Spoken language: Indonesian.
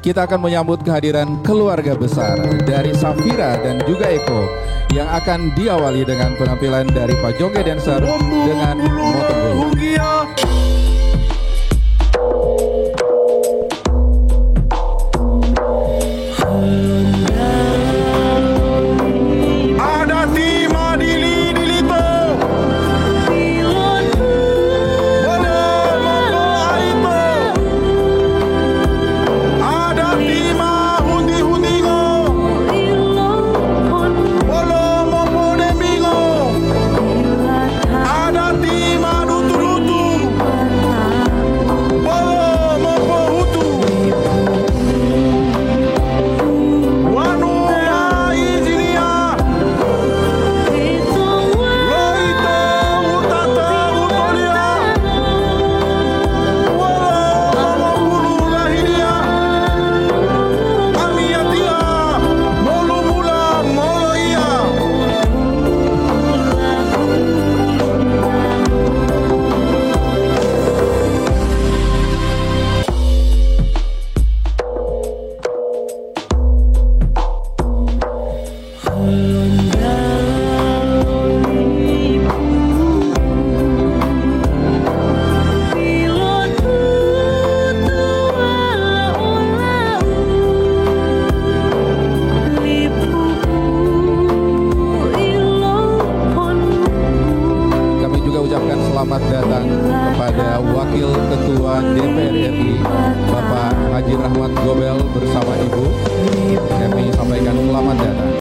kita akan menyambut kehadiran keluarga besar dari Safira dan juga Eko yang akan diawali dengan penampilan dari Pak Joget Dancer dengan Motong Bulu. Selamat datang kepada Wakil Ketua DPR RI Bapak Haji Rahmat Gobel bersama Ibu. Kami sampaikan selamat datang.